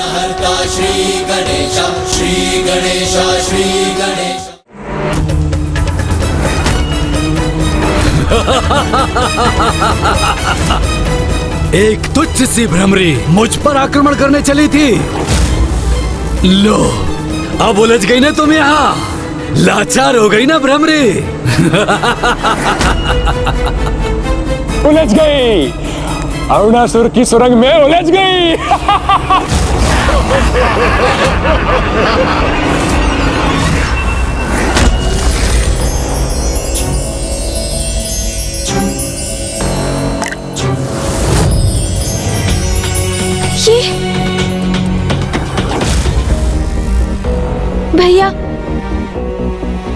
विघ्नहर्ता श्री गणेश, श्री गणेश, श्री गणेश। एक तुच्छ सी भ्रमरी मुझ पर आक्रमण करने चली थी। लो, अब उलझ गई ना तुम यहाँ, लाचार हो गई ना भ्रमरी। उलझ गई, अरुणासुर की सुरंग में उलझ गई। भैया,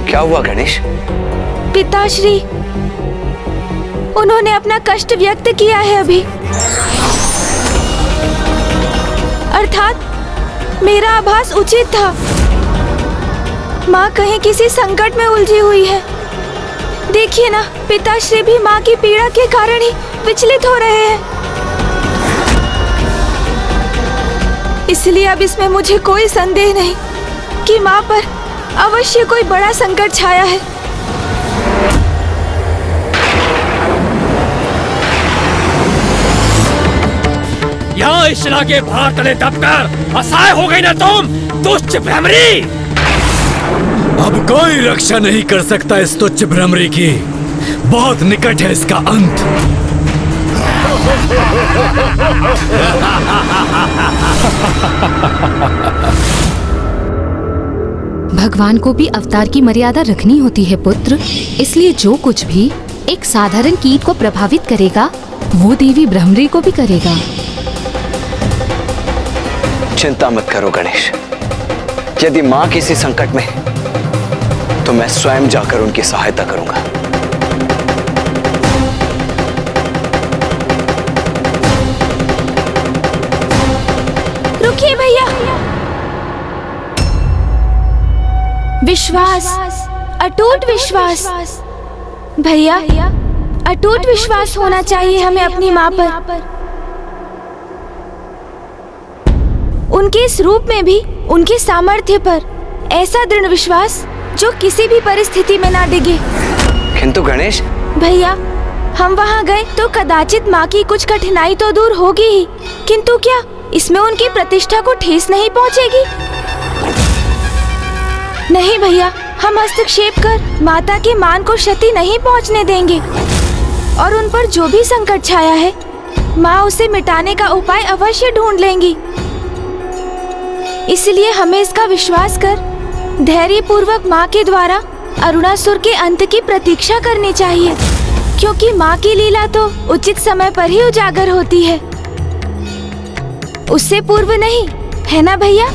क्या हुआ गणेश? पिताश्री, उन्होंने अपना कष्ट व्यक्त किया है अभी। अर्थात मेरा आभास उचित था। माँ कहीं किसी संकट में उलझी हुई है। देखिए ना, पिताश्री भी माँ की पीड़ा के कारण ही विचलित हो रहे हैं। इसलिए अब इसमें मुझे कोई संदेह नहीं कि माँ पर अवश्य कोई बड़ा संकट छाया है। यहाँ इस शिला के भार तले दबकर असहाय हो गई ना तुम, दुष्ट भ्रमरी। अब कोई रक्षा नहीं कर सकता इस तुच्छ भ्रमरी की। बहुत निकट है इसका अंत। भगवान को भी अवतार की मर्यादा रखनी होती है पुत्र। इसलिए जो कुछ भी एक साधारण कीट को प्रभावित करेगा, वो देवी भ्रमरी को भी करेगा। चिंता मत करो गणेश। यदि माँ किसी संकट में है, तो मैं स्वयं जाकर उनकी सहायता करूंगा। रुकिए भैया। विश्वास, अटूट विश्वास। भैया, अटूट विश्वास होना चाहिए हमें अपनी माँ पर। उनके इस रूप में भी उनके सामर्थ्य पर ऐसा दृढ़ विश्वास जो किसी भी परिस्थिति में ना डिगे। किंतु गणेश, भैया, हम वहाँ गए तो कदाचित माँ की कुछ कठिनाई तो दूर होगी ही, किंतु क्या इसमें उनकी प्रतिष्ठा को ठेस नहीं पहुँचेगी? नहीं भैया, हम हस्तक्षेप कर माता के मान को क्षति नहीं पहुँचने देंगे। और उन पर जो भी संकट छाया है, माँ उसे मिटाने का उपाय अवश्य ढूंढ लेंगी। इसलिए हमें इसका विश्वास कर धैर्य पूर्वक माँ के द्वारा अरुणासुर के अंत की प्रतीक्षा करनी चाहिए, क्योंकि माँ की लीला तो उचित समय पर ही उजागर होती है, उससे पूर्व नहीं, है ना भैया?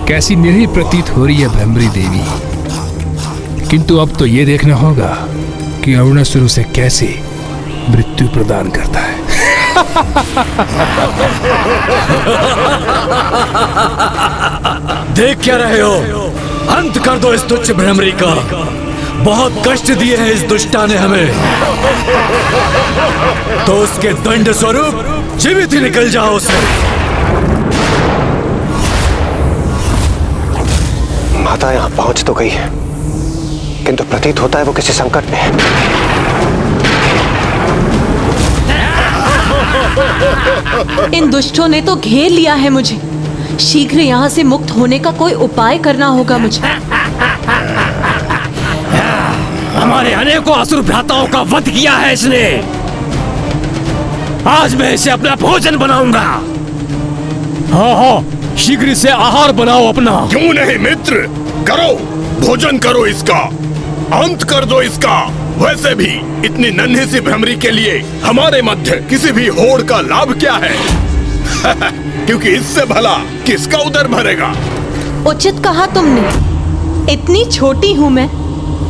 कैसी निरीह प्रतीत हो रही है भ्रमरी देवी, किंतु अब तो ये देखना होगा कि अरुणासुर उसे कैसे मृत्यु प्रदान करता है। देख क्या रहे हो? अंत कर दो इस तुच्छ भ्रमरी का। बहुत कष्ट दिए हैं इस दुष्टा ने हमें, तो उसके दंड स्वरूप जीवित ही निकल जाओ उसे। माता यहाँ पहुंच तो गई है, किंतु प्रतीत होता है वो किसी संकट में है। इन दुष्टों ने तो घेर लिया है मुझे। शीघ्र यहाँ से मुक्त होने का कोई उपाय करना होगा मुझे। हमारे अनेकों असुर भ्राताओं का वध किया है इसने। आज मैं इसे अपना भोजन बनाऊंगा। हाँ हाँ, शीघ्र से आहार बनाओ अपना। क्यों नहीं मित्र, करो, भोजन करो इसका, अंत कर दो इसका। वैसे भी इतनी नन्ही सी भ्रमरी के लिए हमारे मध्य किसी भी होड़ का लाभ क्या है? क्योंकि इससे भला किसका उदर भरेगा? उचित कहा तुमने। इतनी छोटी हूँ मैं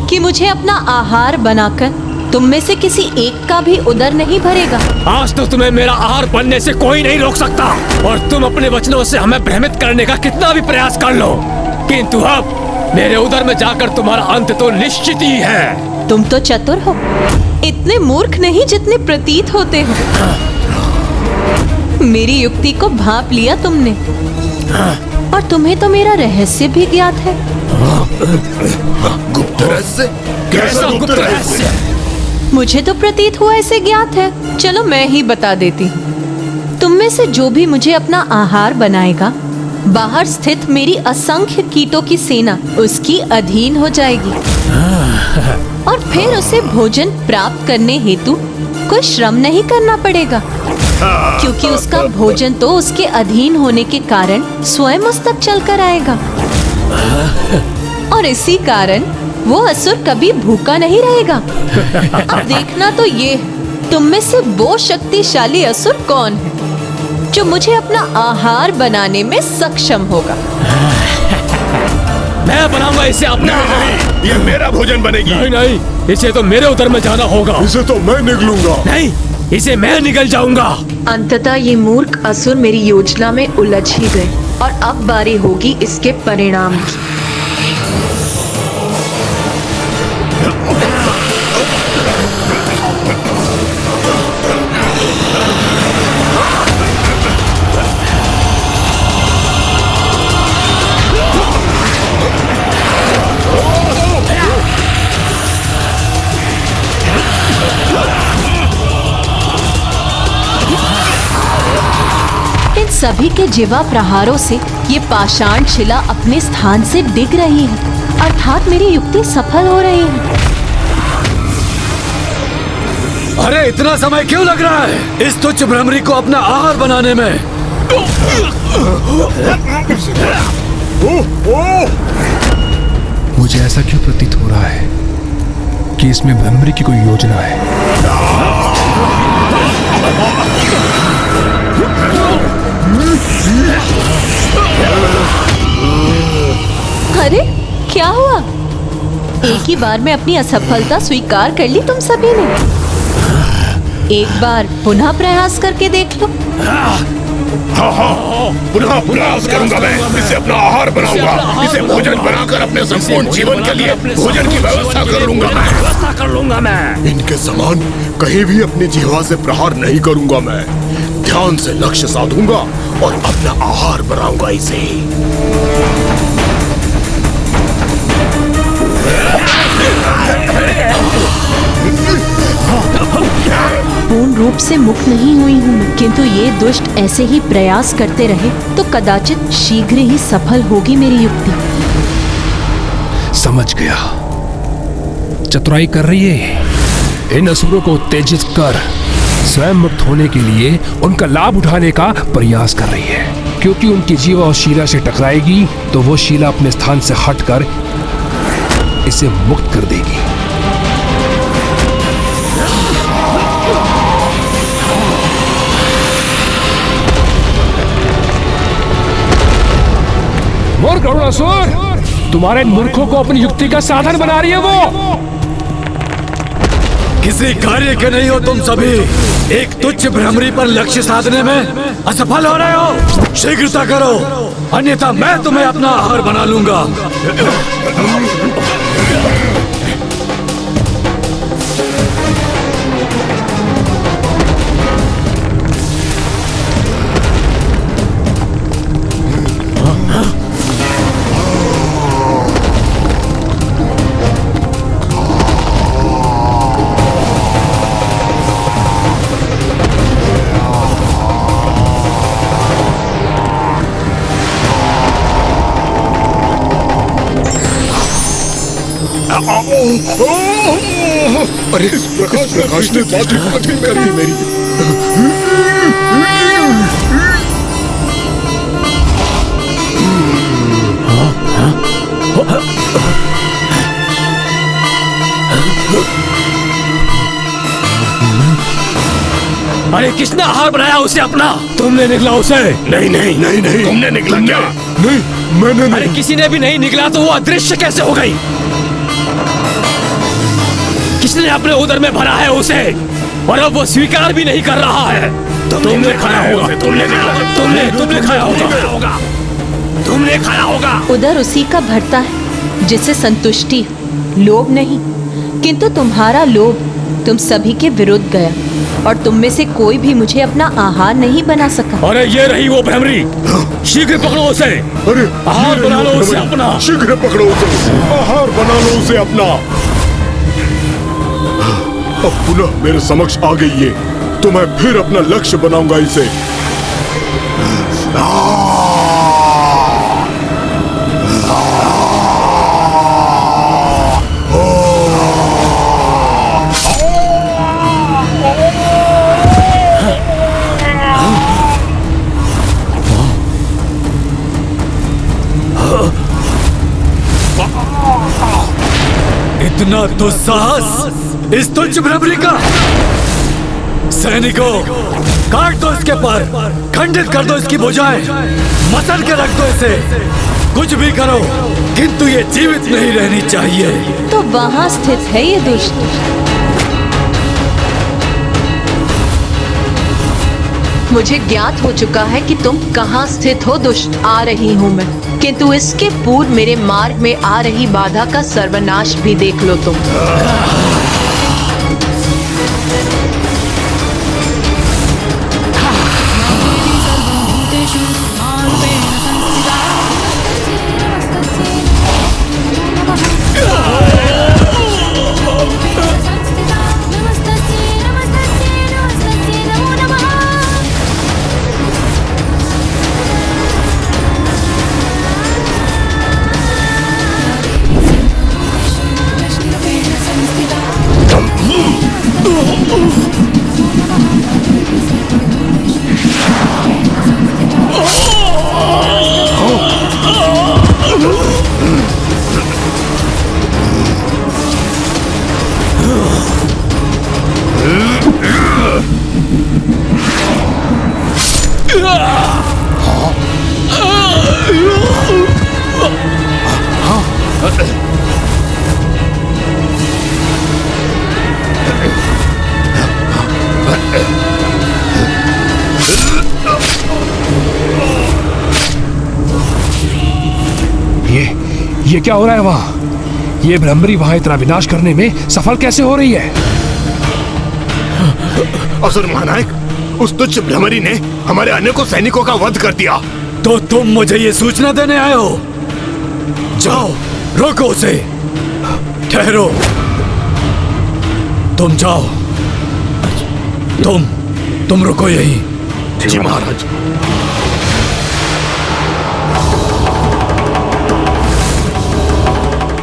कि मुझे अपना आहार बनाकर तुम में से किसी एक का भी उदर नहीं भरेगा। आज तो तुम्हें मेरा आहार बनने से कोई नहीं रोक सकता, और तुम अपने वचनों से हमें भ्रमित करने का कितना भी प्रयास कर लो, किंतु अब मेरे उदर में जाकर तुम्हारा अंत तो निश्चित ही है। तुम तो चतुर हो, इतने मूर्ख नहीं जितने प्रतीत होते हो। मेरी युक्ति को भांप लिया तुमने, और तुम्हें तो मेरा रहस्य भी ज्ञात है। गुप्त रहस्य? कैसा गुप्त रहस्य? मुझे तो प्रतीत हुआ ऐसे ज्ञात है। चलो मैं ही बता देती हूँ। तुम में से जो भी मुझे अपना आहार बनाएगा, बाहर स्थित मेरी असंख्य कीटों की सेना उसकी अधीन हो जाएगी, और फिर उसे भोजन प्राप्त करने हेतु कोई श्रम नहीं करना पड़ेगा, क्योंकि उसका भोजन तो उसके अधीन होने के कारण स्वयं उस तक चलकर आएगा। और इसी कारण वो असुर कभी भूखा नहीं रहेगा। अब देखना तो ये, तुम में से वो शक्तिशाली असुर कौन है जो मुझे अपना आहार बनाने में सक्षम होगा। मैं बनाऊंगा इसे अपना। नहीं, ये मेरा भोजन बनेगी। नहीं नहीं, इसे तो मेरे उदर में जाना होगा। इसे तो मैं निगलूंगा। नहीं, इसे मैं निगल जाऊंगा। अंततः ये मूर्ख असुर मेरी योजना में उलझ ही गए, और अब बारी होगी इसके परिणाम की। सभी के जीवा प्रहारों से ये पाषाण शिला अपने स्थान से डिग रही है, अर्थात मेरी युक्ति सफल हो रही है। अरे इतना समय क्यों लग रहा है इस तुच्छ भ्रमरी को अपना आहार बनाने में? मुझे ऐसा क्यों प्रतीत हो रहा है कि इसमें भ्रमरी की कोई योजना है? अरे क्या हुआ? एक ही बार में अपनी असफलता स्वीकार कर ली तुम सभी ने। एक बार पुनः प्रयास करके देख लो। हाँ, पुनः प्रयास करूंगा मैं। इसे अपना आहार बनाऊंगा। इसे भोजन बनाकर अपने संपूर्ण जीवन के लिए भोजन की व्यवस्था कर लूंगा मैं। इनके समान कहीं भी अपनी जिह्वा से प्रहार नहीं करूंगा मैं। ध्यान से लक्ष्य साधूंगा और अपना आहार बनाऊंगा इसे। पूर्ण रूप से मुक्त नहीं हुई हूँ मैं, किंतु ये दुष्ट ऐसे ही प्रयास करते रहे तो कदाचित शीघ्र ही सफल होगी मेरी युक्ति। समझ गया, चतुराई कर रही है। इन असुरों को उत्तेजित कर स्वयं मुक्त होने के लिए उनका लाभ उठाने का प्रयास कर रही है, क्योंकि उनकी जीवा और शीला से टकराएगी तो वो शीला अपने स्थान से हटकर इसे मुक्त कर देगी। मूर्ख अरुणासुर, तुम्हारे मूर्खों को अपनी युक्ति का साधन बना रही है वो। किसी कार्य के नहीं हो तुम सभी। एक तुच्छ भ्रमरी पर लक्ष्य साधने में असफल हो रहे हो। शीघ्रता करो, अन्यथा मैं तुम्हें अपना आहार बना लूंगा। अरे इस प्रकाश ने बात कठिन कर दी मेरी। अरे किसने आहार बनाया उसे अपना? तुमने निकला उसे? नहीं नहीं नहीं नहीं, तुमने निकला क्या? नहीं, मैंने नहीं। अरे किसी ने भी नहीं निकला तो वो अदृश्य कैसे हो गई? किसने अपने उदर में भरा है उसे, और अब वो स्वीकार भी नहीं कर रहा है। तुमने खाया होगा, तुमने खाया होगा। तुमने खाया होगा। उधर उसी का भरता है जिसे संतुष्टि है, लोभ नहीं। किंतु तुम्हारा लोभ तुम सभी के विरुद्ध गया और तुम में से कोई भी मुझे अपना आहार नहीं बना सका। अरे ये रही वो भ्रमरी, शीघ्र पकड़ो उसे। अरे आहार बना लो उसे अपना। शीघ्र पकड़ो उसे, आहार बना लो उसे अपना। अब पुनः मेरे समक्ष आ गई है तो मैं फिर अपना लक्ष्य बनाऊंगा इसे। इतना दुस्साहस इस तुच्छ भ्रमरी का। सैनिकों, काट दो इसके पर, खंडित कर दो इसकी भुजाएं, मसल के रख दो इसे। कुछ भी करो किंतु ये जीवित नहीं रहनी चाहिए। तो वहां स्थित है ये दुष्ट। मुझे ज्ञात हो चुका है कि तुम कहाँ स्थित हो दुष्ट। आ रही हूँ मैं, किंतु इसके पूर्व मेरे मार्ग में आ रही बाधा का सर्वनाश भी देख लो तुम। ये क्या हो रहा है वहाँ? ये भ्रमरी वहाँ इतना विनाश करने में सफल कैसे हो रही है? असुर महानायक, उस तुच्छ भ्रमरी ने हमारे अनेकों सैनिकों का वध कर दिया। तो तुम मुझे ये सूचना देने आए हो? जाओ, रोको उसे। ठहरो, तुम जाओ। तुम रुको यहीं। जी महाराज।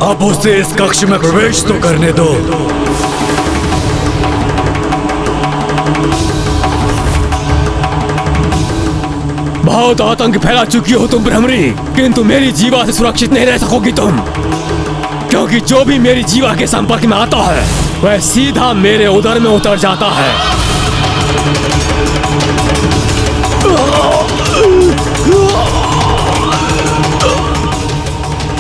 अब उसे इस कक्ष में प्रवेश तो करने दो। बहुत आतंक फैला चुकी हो तुम भ्रमरी, किंतु मेरी जीवा से सुरक्षित नहीं रह सकोगी तुम, क्योंकि जो भी मेरी जीवा के संपर्क में आता है वह सीधा मेरे उदर में उतर जाता है।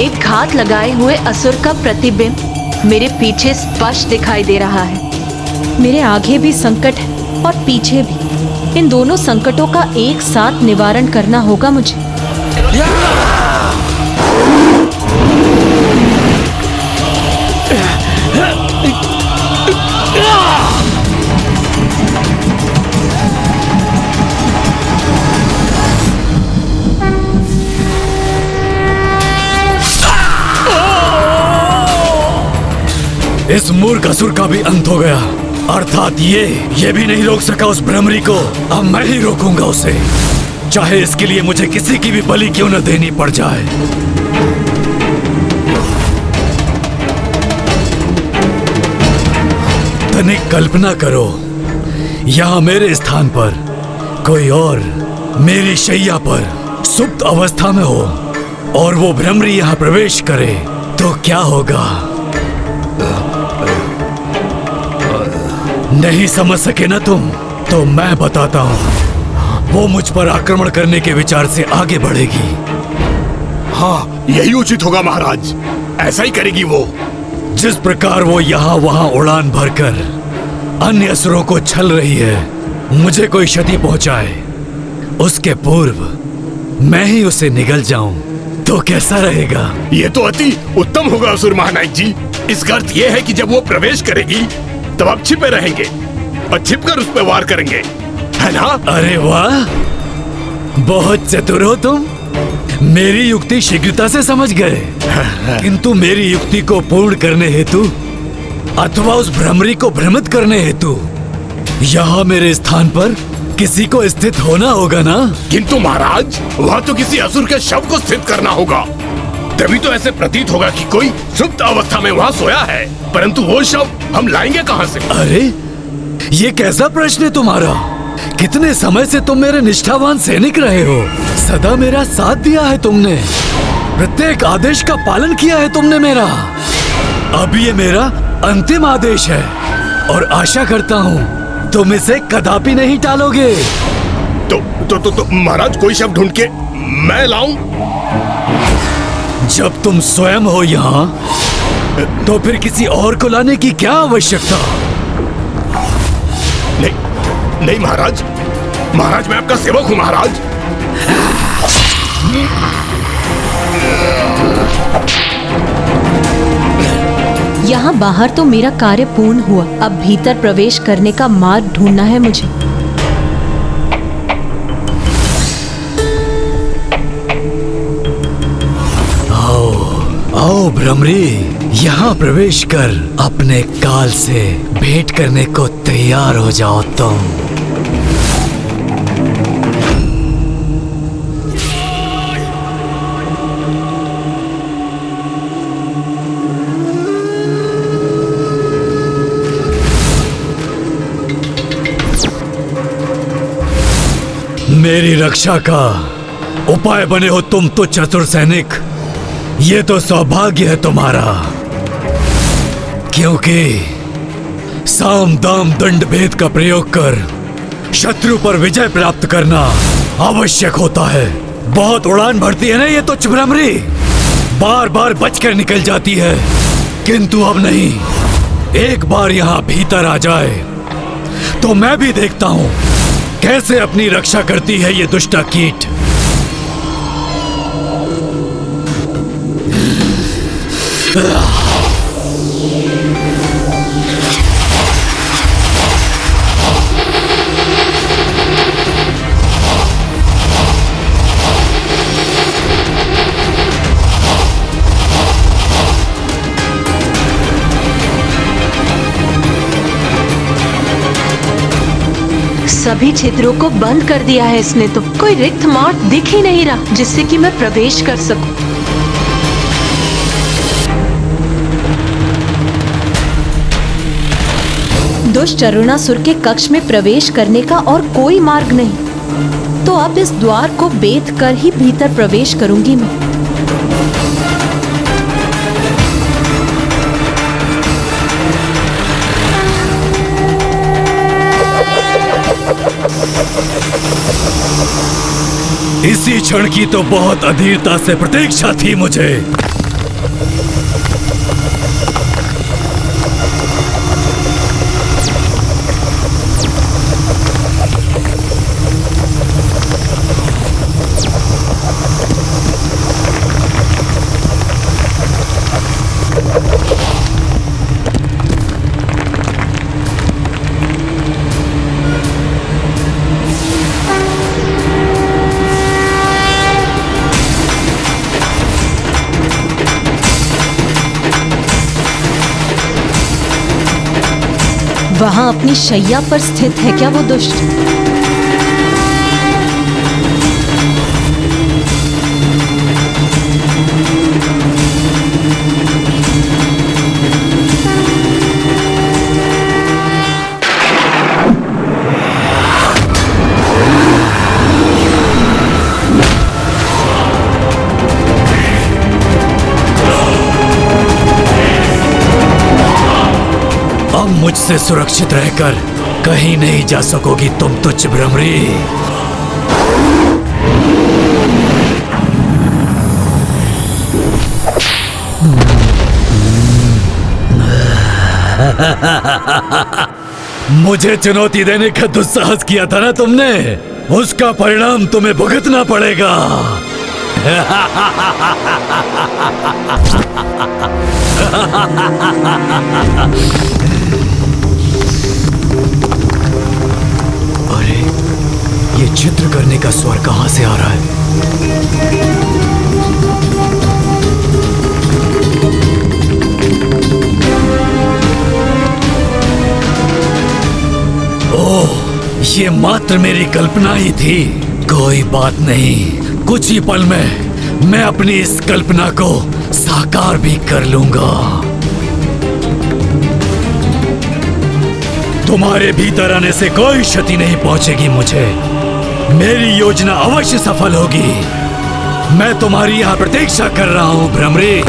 एक घात लगाए हुए असुर का प्रतिबिंब मेरे पीछे स्पष्ट दिखाई दे रहा है। मेरे आगे भी संकट है और पीछे भी। इन दोनों संकटों का एक साथ निवारण करना होगा मुझे। इस मूर्ख असुर का भी अंत हो गया, अर्थात ये भी नहीं रोक सका उस भ्रमरी को। अब मैं ही रोकूंगा उसे, चाहे इसके लिए मुझे किसी की भी बलि क्यों न देनी पड़ जाए। तनिक कल्पना करो, यहाँ मेरे स्थान पर कोई और मेरी शैया पर सुप्त अवस्था में हो और वो भ्रमरी यहाँ प्रवेश करे तो क्या होगा? नहीं समझ सके ना तुम? तो मैं बताता हूँ। वो मुझ पर आक्रमण करने के विचार से आगे बढ़ेगी। हाँ, यही उचित होगा महाराज, ऐसा ही करेगी वो। जिस प्रकार वो यहाँ वहाँ उड़ान भरकर अन्य असुरों को छल रही है, मुझे कोई क्षति पहुंचाए उसके पूर्व मैं ही उसे निगल जाऊं तो कैसा रहेगा? ये तो अति उत्तम होगा असुर महानायक जी। इसका अर्थ ये है कि जब वो प्रवेश करेगी तब आप छिपे रहेंगे और छिपकर उस पर वार करेंगे, है ना? अरे वाह, बहुत चतुर हो तुम। मेरी युक्ति शीघ्रता से समझ गए। किंतु मेरी युक्ति को पूर्ण करने हेतु अथवा उस भ्रमरी को भ्रमित करने हेतु यहाँ मेरे स्थान पर किसी को स्थित होना होगा ना? किंतु महाराज, वहाँ तो किसी असुर के शव को स्थित करना होगा। तभी तो ऐसे प्रतीत होगा कि कोई सुप्त अवस्था में वहाँ सोया है। परंतु वो शव हम लाएंगे कहाँ से? अरे, ये कैसा प्रश्न है तुम्हारा? कितने समय से तुम मेरे निष्ठावान सैनिक रहे हो। सदा मेरा साथ दिया है तुमने, प्रत्येक आदेश का पालन किया है तुमने मेरा। अब ये मेरा अंतिम आदेश है और आशा करता हूँ तुम इसे कदापि नहीं टालोगे। तो महाराज, कोई शव ढूंढ के मैं लाऊं? जब तुम स्वयं हो यहाँ तो फिर किसी और को लाने की क्या आवश्यकता? नहीं महाराज, महाराज मैं आपका सेवक हूँ महाराज। यहाँ बाहर तो मेरा कार्य पूर्ण हुआ, अब भीतर प्रवेश करने का मार्ग ढूंढना है मुझे। आओ भ्रमरी, यहाँ प्रवेश कर अपने काल से भेंट करने को तैयार हो जाओ तुम। मेरी रक्षा का उपाय बने हो तुम तो चतुर सैनिक। ये तो सौभाग्य है तुम्हारा, क्योंकि साम दाम दंड भेद का प्रयोग कर शत्रु पर विजय प्राप्त करना आवश्यक होता है। बहुत उड़ान भरती है ना ये तुच्छ भ्रमरी, बार बार बचकर निकल जाती है। किंतु अब नहीं, एक बार यहाँ भीतर आ जाए तो मैं भी देखता हूँ कैसे अपनी रक्षा करती है ये दुष्टा कीट। सभी छिद्रों को बंद कर दिया है इसने, तो कोई रिक्त मार्ग दिख ही नहीं रहा जिससे कि मैं प्रवेश कर सकूं। दुष्ट अरुणासुर के कक्ष में प्रवेश करने का और कोई मार्ग नहीं, तो अब इस द्वार को बेध कर ही भीतर प्रवेश करूंगी मैं। इसी क्षण की तो बहुत अधीरता से प्रतीक्षा थी मुझे। वहां अपनी शैया पर स्थित है क्या वो दुष्ट? अब मुझसे सुरक्षित रहकर कहीं नहीं जा सकोगी तुम तुच्छ भ्रमरी। मुझे चुनौती देने का दुस्साहस किया था ना तुमने? उसका परिणाम तुम्हें भुगतना पड़ेगा। अरे, ये चित्र करने का स्वर कहां से आ रहा है? ओह, ये मात्र मेरी कल्पना ही थी। कोई बात नहीं, कुछ ही पल में मैं अपनी इस कल्पना को साकार भी कर लूंगा। तुम्हारे भीतर आने से कोई क्षति नहीं पहुंचेगी मुझे। मेरी योजना अवश्य सफल होगी। मैं तुम्हारी यहां प्रतीक्षा कर रहा हूं भ्रमरी।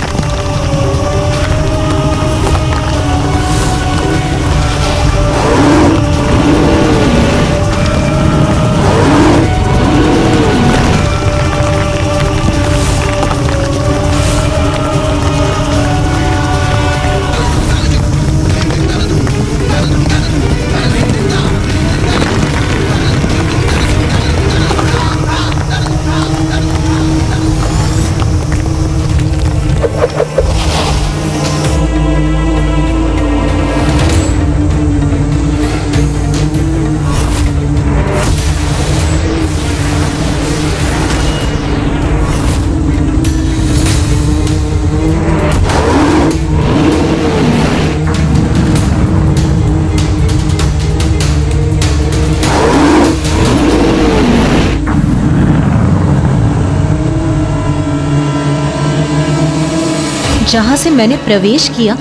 जहां से मैंने प्रवेश किया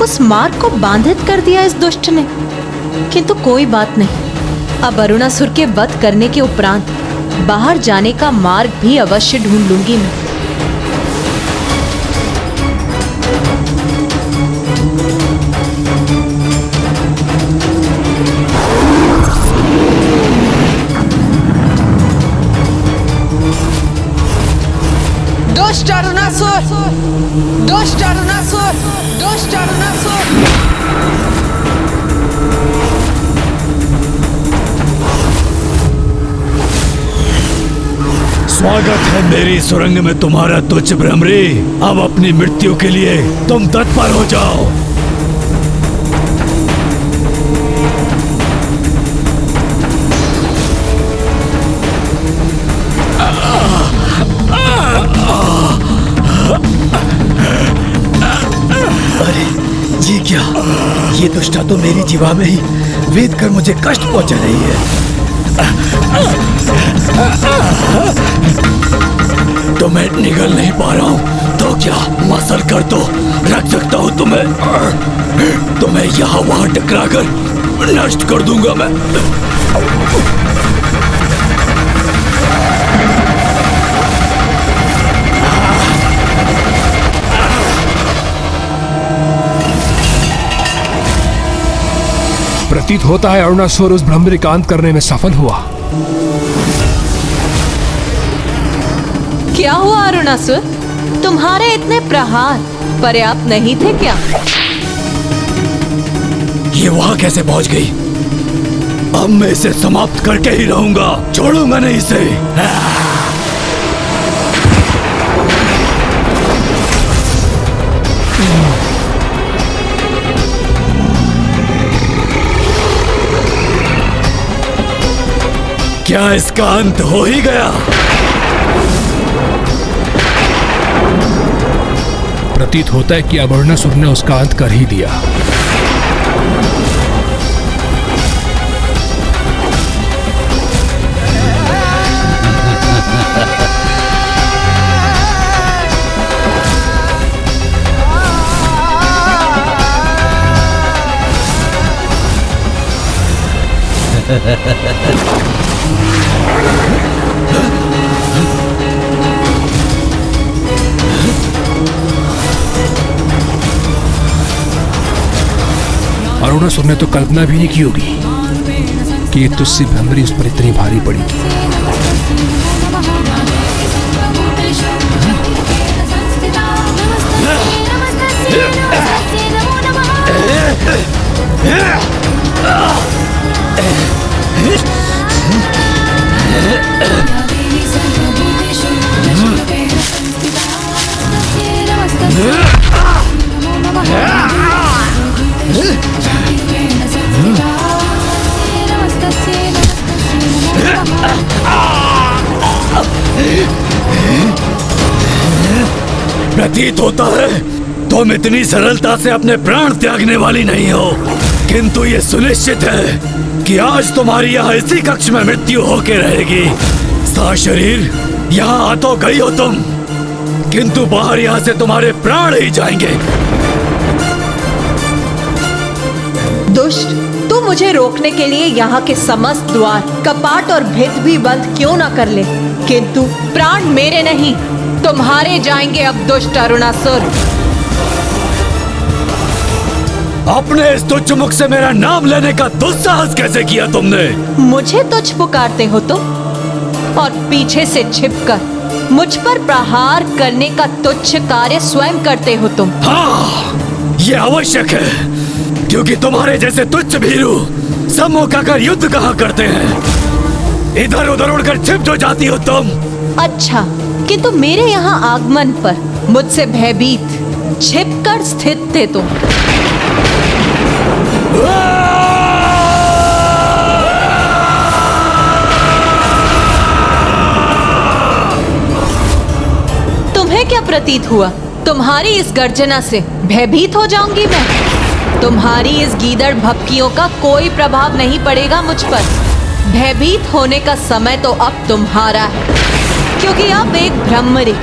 उस मार्ग को बाधित कर दिया इस दुष्ट ने। किंतु कोई बात नहीं, अब अरुणासुर के वध करने के उपरांत बाहर जाने का मार्ग भी अवश्य ढूंढ लूंगी मैं। दुष्ट अरुणासुर! दुष्ट अरुणासुर! दुष्ट अरुणासुर! स्वागत है मेरी सुरंग में तुम्हारा तुच्छ भ्रमरी। अब अपनी मृत्यु के लिए तुम तत्पर हो जाओ। अरे ये क्या? ये दुष्टा तो मेरी जीवा में ही वेद कर मुझे कष्ट पहुंचा रही है। तो मैं निगल नहीं पा रहा हूं, तो क्या मसल कर तो रख सकता हूं तुम्हें यहाँ वहां टकरा कर नष्ट कर दूंगा मैं। प्रतीत होता है अरुणासुर उस भ्रमरी का अंत करने में सफल हुआ। क्या हुआ अरुणासुर? तुम्हारे इतने प्रहार पर्याप्त नहीं थे क्या? ये वहां कैसे पहुंच गई? अब मैं इसे समाप्त करके ही रहूंगा, छोड़ूंगा नहीं इसे। क्या इसका अंत हो ही गया? प्रतीत होता है कि अब अरुणासुर ने उसका अंत कर ही दिया। अरुणासुर ने तो कल्पना भी नहीं की होगी कि ये तुझसे भ्रमरी उस पर इतनी भारी पड़ेगी। प्रतीत होता है तुम इतनी सरलता से अपने प्राण त्यागने वाली नहीं हो, किंतु ये सुनिश्चित है कि आज तुम्हारी यहाँ इसी कक्ष में मृत्यु होके रहेगी। सा शरीर यहाँ आ तो गई हो तुम, किंतु बाहर यहाँ से तुम्हारे प्राण ही जाएंगे। दुष्ट, तू मुझे रोकने के लिए यहाँ के समस्त द्वार, कपाट और भित भी बंद क्यों ना कर ले, किंतु प्राण मेरे नहीं तुम्हारे जाएंगे अब दुष्ट अरुणासुर। अपने इस तुच्छ मुख से मेरा नाम लेने का दुस्साहस कैसे किया तुमने? मुझे तुच्छ पुकारते हो तुम, और पीछे से छिपकर मुझ पर प्रहार करने का तुच्छ कार्य स्वयं करते हो तुम। हाँ, ये आवश्यक है, क्योंकि तुम्हारे जैसे तुच्छ भीरू सम्मुख आकर युद्ध कहाँ करते हैं। इधर उधर उड़कर छिप जो जाती हो तुम। अच्छा, किंतु मेरे यहाँ आगमन पर मुझसे भयभीत छिपकर स्थित थे तुम। तुम्हें क्या प्रतीत हुआ? तुम्हारी इस गर्जना से भयभीत हो जाऊंगी मैं? तुम्हारी इस गीदड़ भपकियों का कोई प्रभाव नहीं पड़ेगा मुझ पर। भयभीत होने का समय तो अब तुम्हारा है, क्योंकि अब एक भ्रमरी,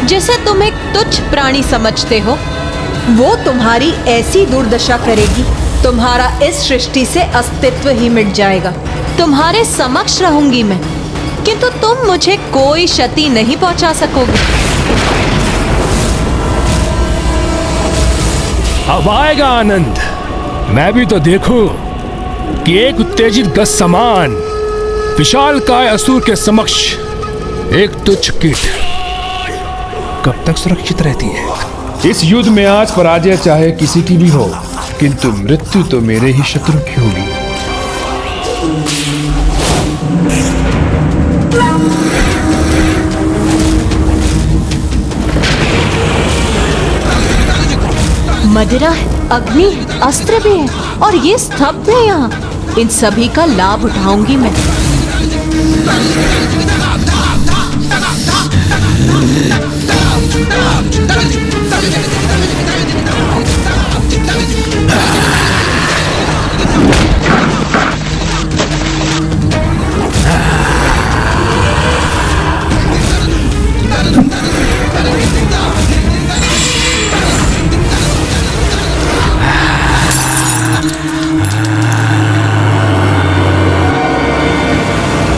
जिसे तुम एक तुच्छ प्राणी समझते हो, वो तुम्हारी ऐसी दुर्दशा करेगी, तुम्हारा इस सृष्टि से अस्तित्व ही मिट जाएगा। तुम्हारे समक्ष रहूंगी मैं, किंतु तुम मुझे कोई क्षति नहीं पहुंचा सकोगे। अब आएगा आनंद। मैं भी तो देखूं कि एक उत्तेजित गज समान विशालकाय असुर के समक्ष एक तुच्छ कीट कब तक सुरक्षित रहती है। इस युद्ध में आज पराजय चाहे किसी की भी हो, किंतु मृत्यु तो मेरे ही शत्रु की होगी। मदिरा है, अग्नि है, अस्त्र भी है, और ये स्तब्ध है यहाँ। इन सभी का लाभ उठाऊंगी मैं।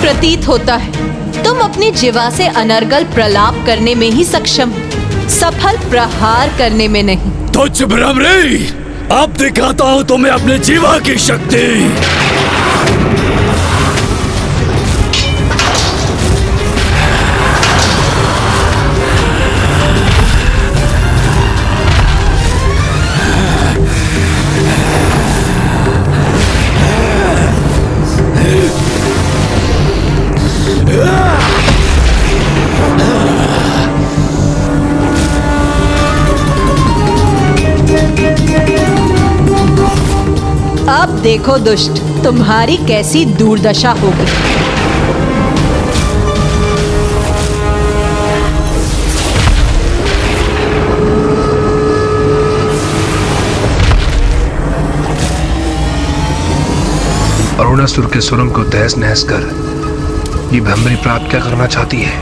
प्रतीत होता है तुम अपनी जीवा से अनर्गल प्रलाप करने में ही सक्षम हो, सफल प्रहार करने में नहीं। तुच्छ भ्रमरी, अब दिखाता हूं तुम्हें अपने जीवा की शक्ति। अब देखो दुष्ट, तुम्हारी कैसी दुर्दशा होगी। अरुणासुर के सुरंग को तहस नहस कर ये भ्रमरी प्राप्त क्या करना चाहती है?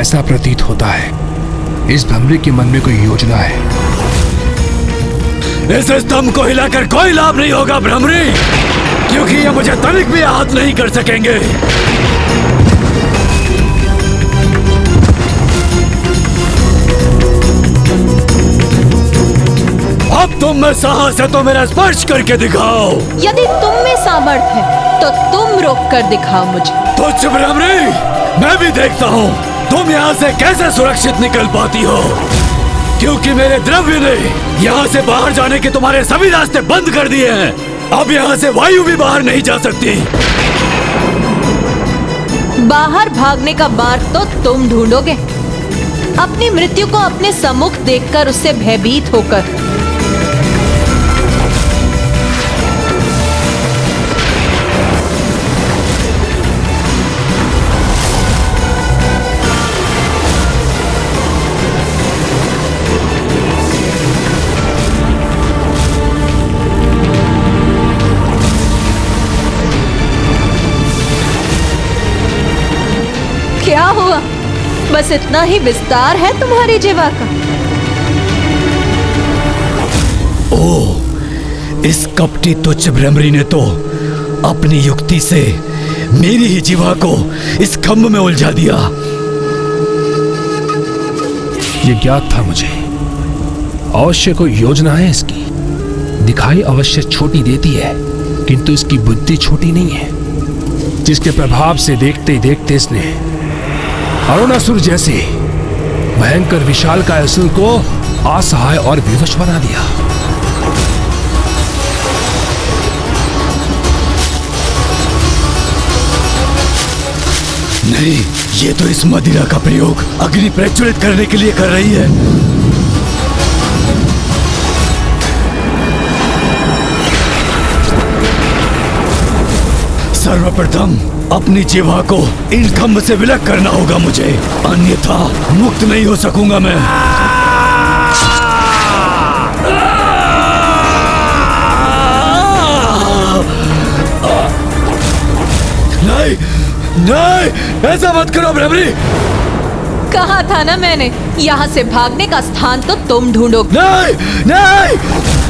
ऐसा प्रतीत होता है इस भ्रमरी के मन में कोई योजना है। इस स्तंभ को हिलाकर कोई लाभ नहीं होगा भ्रमरी, क्योंकि ये मुझे तनिक भी आहत नहीं कर सकेंगे। अब तुम में साहस है तो मेरा स्पर्श करके दिखाओ। यदि तुम में सामर्थ्य है तो तुम रोक कर दिखाओ मुझे। तुच्छ भ्रमरी, मैं भी देखता हूँ तुम यहाँ से कैसे सुरक्षित निकल पाती हो, क्योंकि मेरे द्रव्य ने यहाँ से बाहर जाने के तुम्हारे सभी रास्ते बंद कर दिए हैं। अब यहाँ से वायु भी बाहर नहीं जा सकती। बाहर भागने का मार्ग तो तुम ढूंढोगे, अपनी मृत्यु को अपने सम्मुख देखकर उससे भयभीत होकर। बस इतना ही विस्तार है तुम्हारी जीवा का। ओ, इस कपटी तुच्छ भ्रमरी ने तो अपनी युक्ति से मेरी ही जीवा को इस खम्भ में उलझा दिया। ये ज्ञात था मुझे। अवश्य कोई योजना है इसकी। दिखाई अवश्य छोटी देती है, किंतु इसकी बुद्धि छोटी नहीं है, जिसके प्रभाव से देखते ही देखते इसने अरुणासुर जैसे भयंकर विशालकाय असुर को असहाय और विवश बना दिया। नहीं, ये तो इस मदिरा का प्रयोग अग्नि प्रज्वलित करने के लिए कर रही है। सर्वप्रथम अपनी जीवा को इन खम्भ से विलग करना होगा मुझे, अन्यथा मुक्त नहीं हो सकूंगा मैं। नहीं, नहीं, ऐसा मत करो भ्रमरी। कहा था ना मैंने, यहाँ से भागने का स्थान तो तुम ढूंढो। नहीं, नहीं।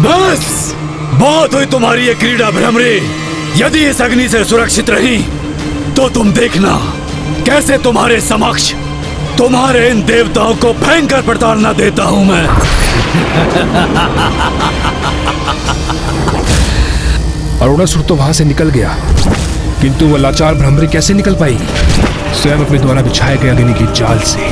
बस बहुत हुई तुम्हारी ये क्रीड़ा भ्रमरी। यदि इस अग्नि से सुरक्षित रही तो तुम देखना कैसे तुम्हारे समक्ष तुम्हारे इन देवताओं को भयंकर प्रताड़ना देता हूं मैं। अरुणासुर तो वहां से निकल गया, किंतु वह लाचार भ्रमरी कैसे निकल पाएगी? स्वयं अपने द्वारा बिछाए गए अग्नि की जाल से।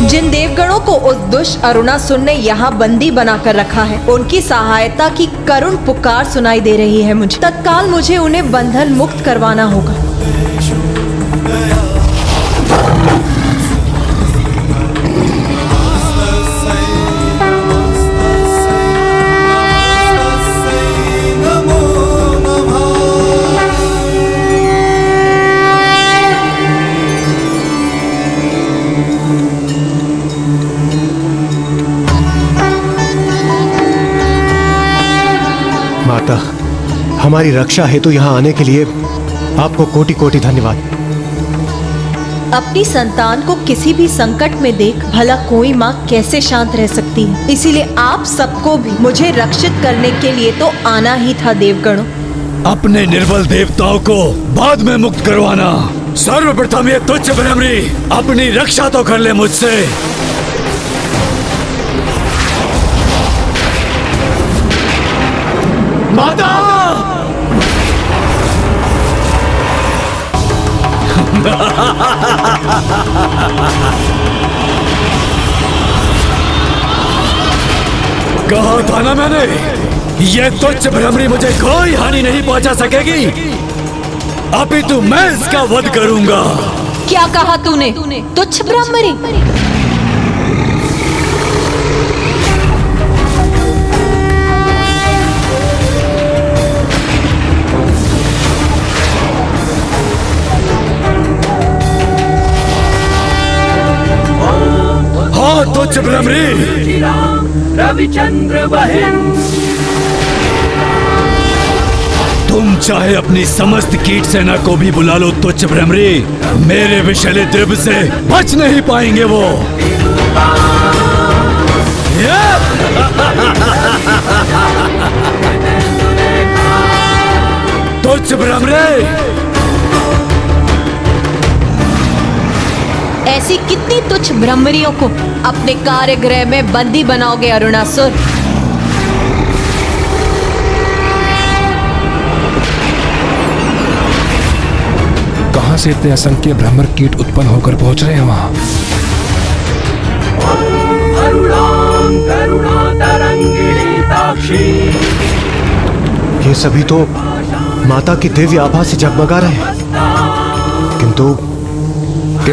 जिन देवगणों को उस दुष्ट अरुणासुर ने यहाँ बंदी बनाकर रखा है, उनकी सहायता की करुण पुकार सुनाई दे रही है मुझे। तत्काल मुझे उन्हें बंधन मुक्त करवाना होगा। माता, हमारी रक्षा हेतु यहाँ आने के लिए आपको कोटि कोटि धन्यवाद। अपनी संतान को किसी भी संकट में देख भला कोई माँ कैसे शांत रह सकती है। इसीलिए आप सबको भी मुझे रक्षित करने के लिए तो आना ही था देवगणों। अपने निर्बल देवताओं को बाद में मुक्त करवाना। सर्वप्रथम ये तुच्छ भ्रमरी अपनी रक्षा तो कर ले मुझसे। माता! कहा था ना मैंने, ये तुच्छ भ्रमरी मुझे कोई हानि नहीं पहुंचा सकेगी। अपितु मैं इसका वध करूंगा। क्या कहा तूने? तुच्छ ब्रह्मरी? हाँ तुच्छ भ्रमरी, रविचंद्र बहन। तुम चाहे अपनी समस्त कीट सेना को भी बुला लो तुच्छ भ्रमरी, मेरे विषैले द्रव्य से बच नहीं पाएंगे वो। तुच्छ भ्रमरी, ऐसी कितनी तुच्छ ब्रह्मरियों को अपने कार्यगृह में बंदी बनाओगे अरुणासुर? कहां से इतने असंख्य भ्रमर कीट उत्पन्न होकर पहुंच रहे हैं वहां? ये सभी तो माता की दिव्य आभा से जगमगा रहे हैं, किंतु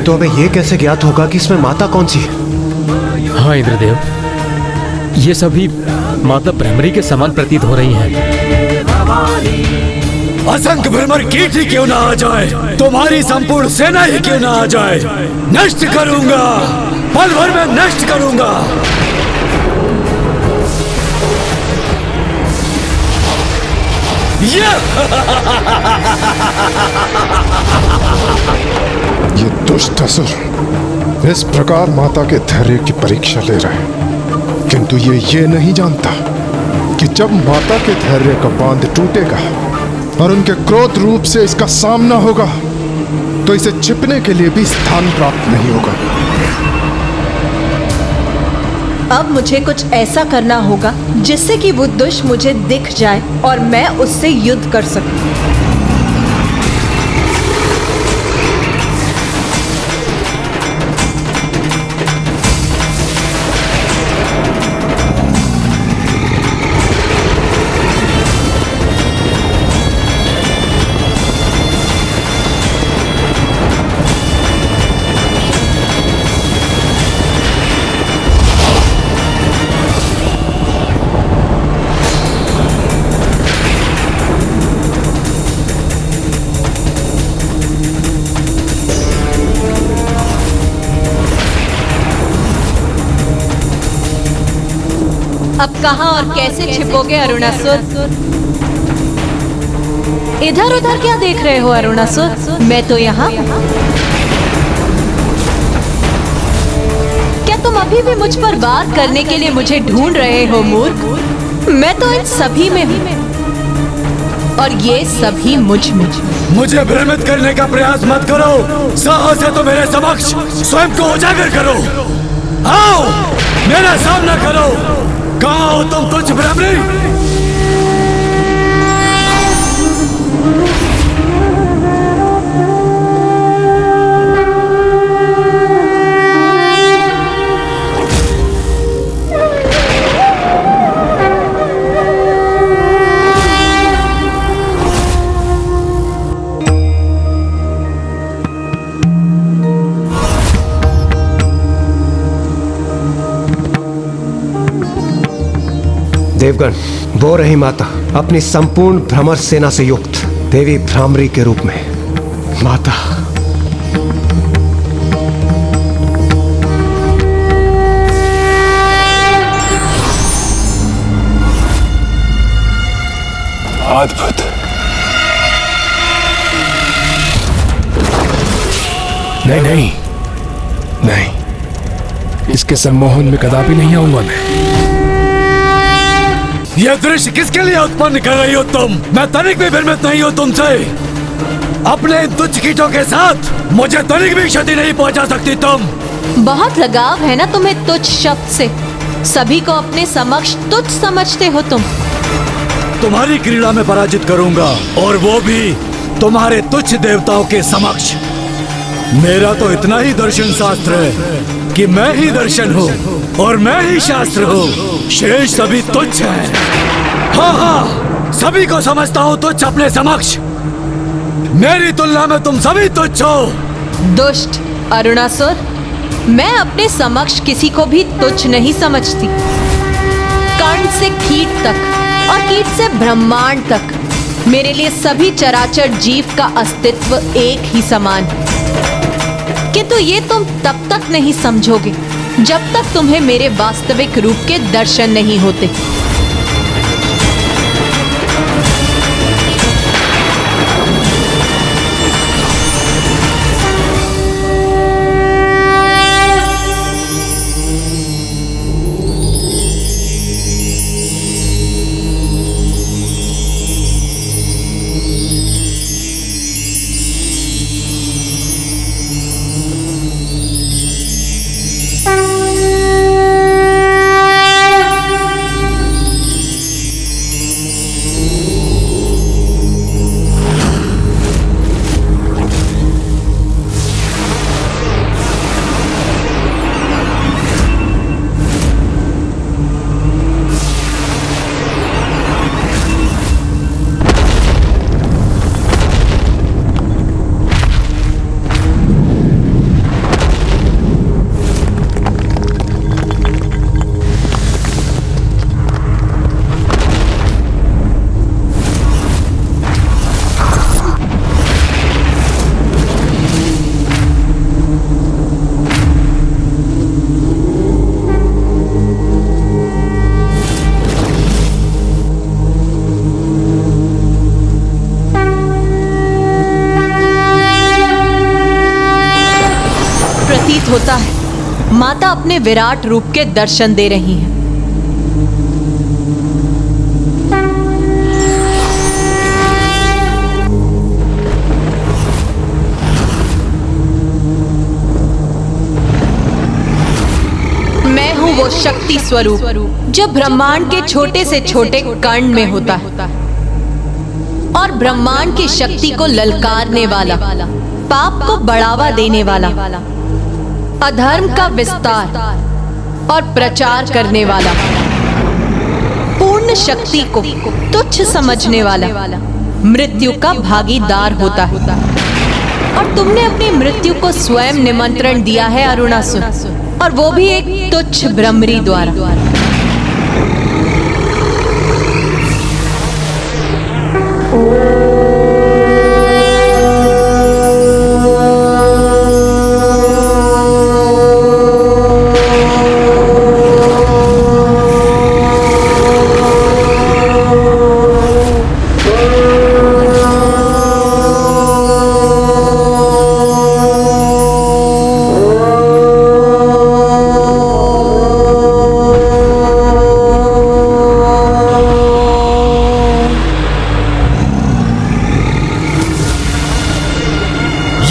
हमें यह कैसे ज्ञात होगा कि इसमें माता कौन सी है? हाँ इंद्रदेव, ये सभी माता भ्रमरी के समान प्रतीत हो रही हैं। असंख्य भ्रमर कीट ही क्यों ना आ जाए, तुम्हारी संपूर्ण सेना ही क्यों ना आ जाए, नष्ट करूंगा, पल भर में नष्ट करूंगा। ये दुष्ट असुर इस प्रकार माता के धैर्य की परीक्षा ले रहे हैं, किंतु ये नहीं जानता कि जब माता के धैर्य का बांध टूटेगा और उनके क्रोध रूप से इसका सामना होगा तो इसे छिपने के लिए भी स्थान प्राप्त नहीं होगा। अब मुझे कुछ ऐसा करना होगा जिससे कि वो दुष्ट मुझे दिख जाए और मैं उससे युद्ध कर सकूं। अब कहां और कैसे छिपोगे अरुणासुर? इधर उधर क्या देख रहे हो अरुणासुर? मैं तो यहाँ। क्या तुम अभी भी मुझ पर वार करने के लिए मुझे ढूंढ रहे हो मूर्ख? मैं तो इन सभी में हूँ और ये सभी मुझ में। मुझे भ्रमित करने का प्रयास मत करो, साहस है तो मेरे समक्ष स्वयं को उजागर करो। आओ मेरा सामना करो। कहाँ हो तुम तुच्छ भ्रमरी? देवगण, वो रही माता अपनी संपूर्ण भ्रमर सेना से युक्त देवी भ्रामरी के रूप में। माता, अद्भुत। नहीं नहीं नहीं, इसके सम्मोहन में कदापि नहीं आऊंगा मैं। यह दृश्य किसके लिए उत्पन्न कर रही हो तुम? मैं तनिक भी भ्रमित नहीं हूँ तुमसे। अपने तुच्छ कीटों के साथ मुझे तनिक भी क्षति नहीं पहुंचा सकती तुम। बहुत लगाव है ना तुम्हें तुच्छ शब्द से। सभी को अपने समक्ष तुच्छ समझते हो तुम। तुम्हारी क्रीड़ा में पराजित करूंगा, और वो भी तुम्हारे तुच्छ देवताओं के समक्ष। मेरा तो इतना ही दर्शन शास्त्र है कि मैं ही दर्शन हूँ और मैं ही शास्त्र हूँ, शेष सभी तुच्छ हैं। हाँ हाँ, सभी को समझता हूँ तुच्छ अपने समक्ष। मेरी तुलना में तुम सभी तुच्छ हो। दुष्ट अरुणासुर, मैं अपने समक्ष किसी को भी तुच्छ नहीं समझती। कर्ण से कीट तक और कीट से ब्रह्मांड तक मेरे लिए सभी चराचर जीव का अस्तित्व एक ही समान है। किंतु ये तुम तब तक नहीं समझोगे जब तक तुम्हें मेरे वास्तविक रूप के दर्शन नहीं होते। होता है माता अपने विराट रूप के दर्शन दे रही हैं। मैं हूं वो शक्ति स्वरूप जो ब्रह्मांड के छोटे से छोटे कण में होता है और ब्रह्मांड की शक्ति को ललकारने वाला, पाप को बढ़ावा देने वाला, अधर्म का विस्तार और प्रचार करने वाला, पूर्ण शक्ति को तुच्छ समझने वाला मृत्यु का भागीदार होता है। और तुमने अपनी मृत्यु को स्वयं निमंत्रण दिया है अरुणासुर, और वो भी एक तुच्छ भ्रमरी द्वारा।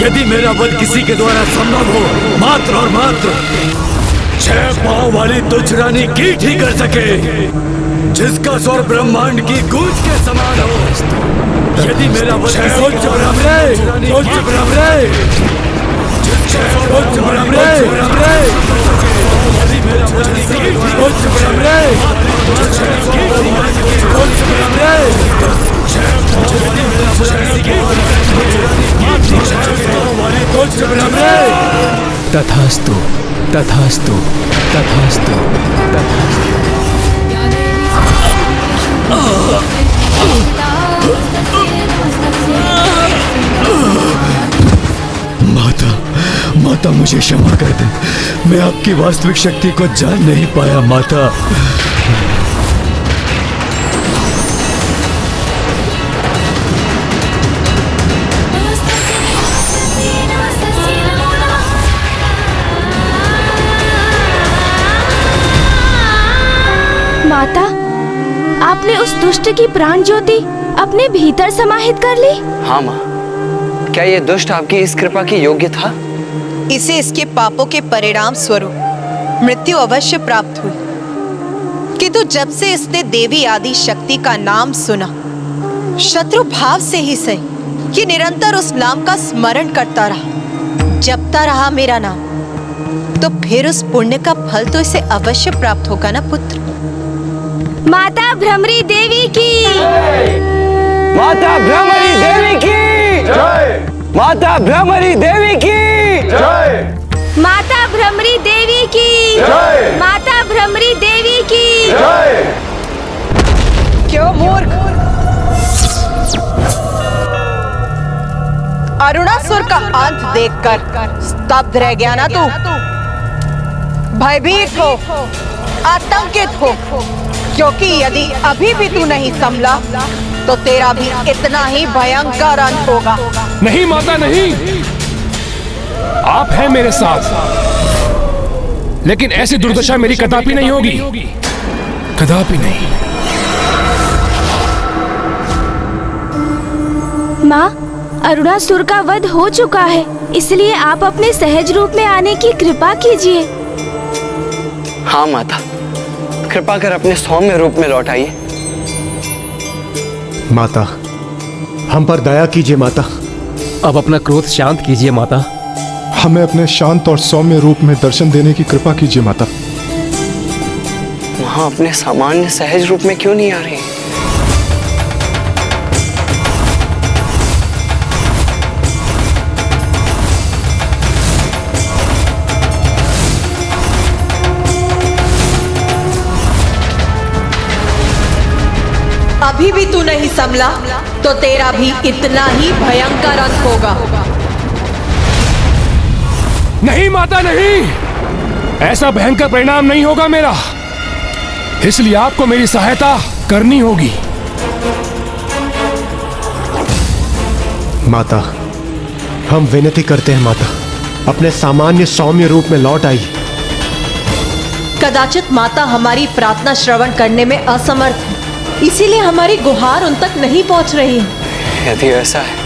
यदि मेरा वध किसी के द्वारा संभव हो, मात्र और मात्र 6 पांव वाली तुच्छ रानी कीट ही कर सके, जिसका स्वर ब्रह्मांड की गूंज के समान हो। यदि मेरा वध तथास्तु तथास्तु तथास्तु माता, माता मुझे क्षमा कर दे, मैं आपकी वास्तविक शक्ति को जान नहीं पाया माता। माता, आपने उस दुष्ट की प्राण ज्योति अपने भीतर समाहित कर ली? हाँ माँ, क्या ये दुष्ट आपकी इस कृपा की योग्य था? इसे इसके पापों के परिणाम स्वरूप मृत्यु अवश्य प्राप्त हुई, किंतु जब से इसने देवी आदि शक्ति का नाम सुना, शत्रु भाव से ही सही कि निरंतर उस नाम का स्मरण करता रहा, जपता रहा मेरा नाम, तो फिर उस पुण्य का फल तो इसे अवश्य प्राप्त होगा ना पुत्र। माता भ्रमरी देवी की माता भ्रमरी देवी की जय। माता भ्रमरी देवी की जय। माता भ्रमरी देवी की जय। माता भ्रमरी देवी की जय। क्यों मूर्ख, अरुणासुर का अंत देखकर स्तब्ध रह गया ना तू? भयभीत हो, आतंकित हो, क्योंकि यदि अभी भी तू नहीं संभला तो तेरा भी इतना ही भयंकर अंत होगा। नहीं माता नहीं, आप हैं मेरे साथ, लेकिन ऐसी दुर्दशा मेरी कदापि नहीं होगी, कदापि नहीं। माँ, अरुणासुर का वध हो चुका है, इसलिए आप अपने सहज रूप में आने की कृपा कीजिए। हाँ माता, कृपा कर अपने सौम्य रूप में लौट आइए। माता, हम पर दया कीजिए माता। अब अपना क्रोध शांत कीजिए माता। हमें अपने शांत और सौम्य रूप में दर्शन देने की कृपा कीजिए माता। वहां अपने सामान्य सहज रूप में क्यों नहीं आ रही? अभी भी तू नहीं संभला तो तेरा भी इतना ही भयंकर अंत होगा। नहीं माता नहीं, ऐसा भयंकर परिणाम नहीं होगा मेरा, इसलिए आपको मेरी सहायता करनी होगी। माता, हम विनती करते हैं माता, अपने सामान्य सौम्य रूप में लौट आइए। कदाचित माता हमारी प्रार्थना श्रवण करने में असमर्थ है, इसीलिए हमारी गुहार उन तक नहीं पहुंच रही है। यदि ऐसा है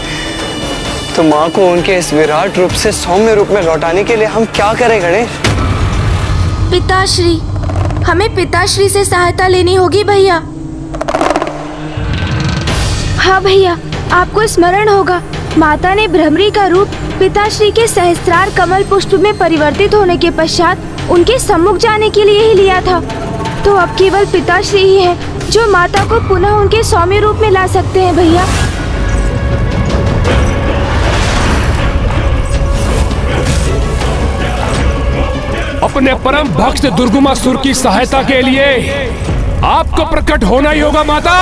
तो माँ को उनके इस विराट रूप से सौम्य रूप में लौटाने के लिए हम क्या करें गणेश? पिताश्री, हमें पिताश्री से सहायता लेनी होगी भैया। हाँ भैया, आपको स्मरण होगा, माता ने भ्रमरी का रूप पिताश्री के सहस्त्रार कमल पुष्प में परिवर्तित होने के पश्चात उनके सम्मुख जाने के लिए ही लिया था। तो अब केवल पिताश्री ही है जो माता को पुनः उनके सौम्य रूप में ला सकते हैं भैया। अपने परम भक्त दुर्गुमासुर की सहायता के लिए आपको प्रकट होना ही होगा माता।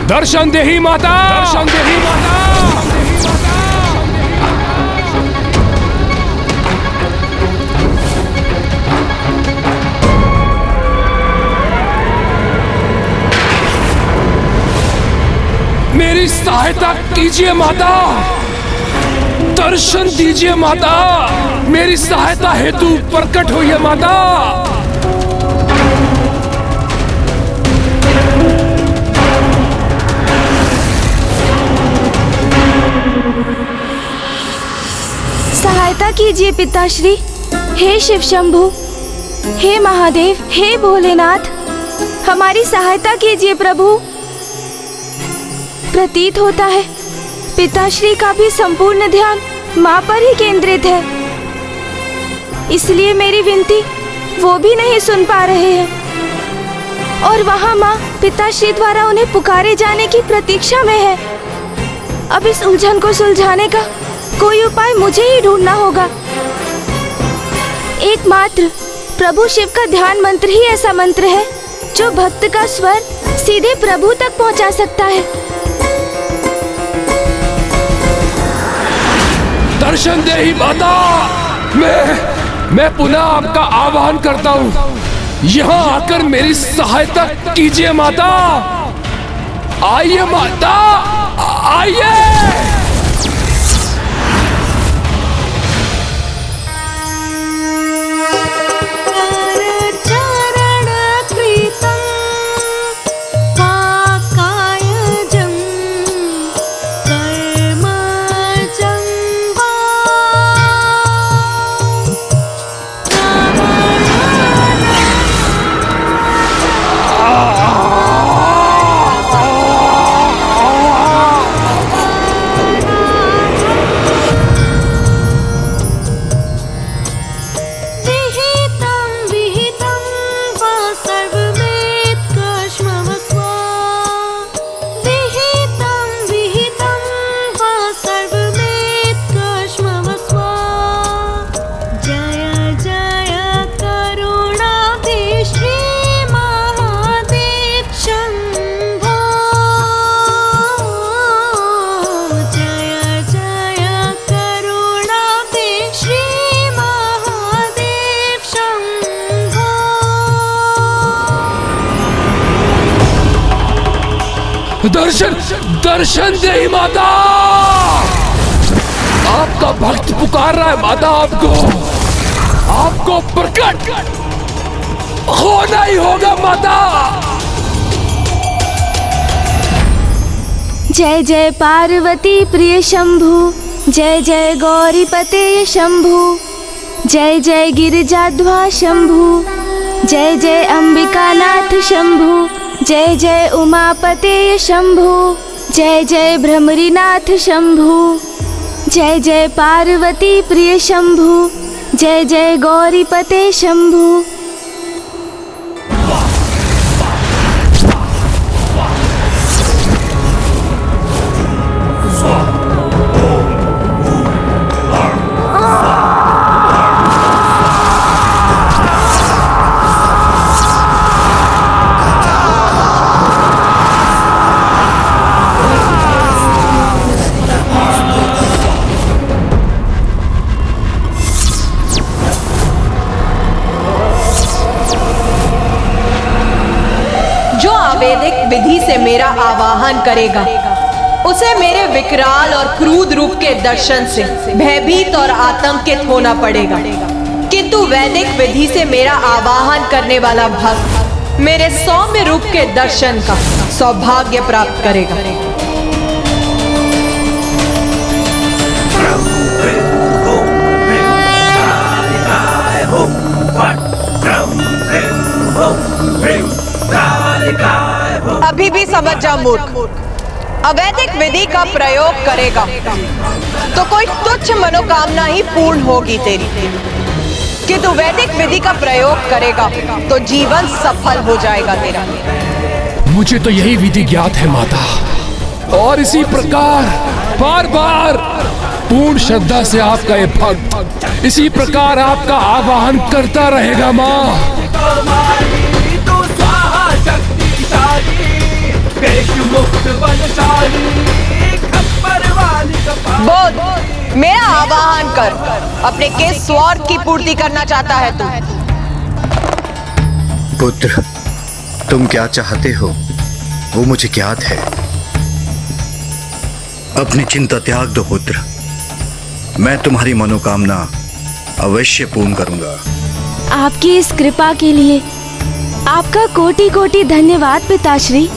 दर्शन दे ही माता, दर्शन दे ही माता। मेरी सहायता कीजिए माता, दर्शन दीजिए माता, मेरी सहायता हेतु प्रकट होइए माता। सहायता कीजिए पिताश्री। हे शिव शंभु, हे महादेव, हे भोलेनाथ, हमारी सहायता कीजिए प्रभु। प्रतीत होता है पिताश्री का भी संपूर्ण ध्यान माँ पर ही केंद्रित है, इसलिए मेरी विनती वो भी नहीं सुन पा रहे हैं और वहाँ माँ पिताश्री द्वारा उन्हें पुकारे जाने की प्रतीक्षा में है। अब इस उलझन को सुलझाने का कोई उपाय मुझे ही ढूंढना होगा। एकमात्र प्रभु शिव का ध्यान मंत्र ही ऐसा मंत्र है जो भक्त का स्वर सीधे प्रभु तक पहुंचा सकता है। दर्शन दे ही माता, मैं पुनः आपका आह्वान करता हूँ, यहाँ आकर मेरी सहायता कीजिए माता। आइए माता, आइए। दर्शन दर्शन दे माता, आपका भक्त पुकार रहा है माता, आपको प्रकट होना ही होगा माता। जय जय पार्वती प्रिय शंभु, जय जय गौरीपते शंभु, जय जय गिरिजाध्वा शंभु, जय जय अंबिकानाथ शंभु, जय जय उमापते शंभु, जय जय भ्रमरीनाथ शंभु, जय जय पार्वती प्रिय शंभु, जय जय गौरीपते शंभु। वैदिक विधि से मेरा आवाहन करेगा, उसे मेरे विकराल और क्रूर रूप के दर्शन से भयभीत और आतंकित होना पड़ेगा। किंतु वैदिक विधि से मेरा आवाहन करने वाला भक्त मेरे सौम्य रूप के दर्शन का सौभाग्य प्राप्त करेगा। अभी भी समझ जा मूर्ख, अवैदिक विधि का प्रयोग करेगा तो कोई तुच्छ मनोकामना ही पूर्ण होगी तेरी, किंतु वैदिक विधि का प्रयोग करेगा तो जीवन सफल हो जाएगा तेरा। मुझे तो यही विधि ज्ञात है माता, और इसी प्रकार बार बार पूर्ण श्रद्धा से आपका ये भक्त इसी प्रकार आपका आवाहन करता रहेगा माँ। बोल, मेरा आवाहन कर, अपने किस स्वार्थ की पूर्ति करना चाहता है तू? पुत्र, तुम क्या चाहते हो वो मुझे ज्ञात है। अपनी चिंता त्याग दो पुत्र, मैं तुम्हारी मनोकामना अवश्य पूर्ण करूंगा। आपकी इस कृपा के लिए आपका कोटि कोटि धन्यवाद पिताश्री।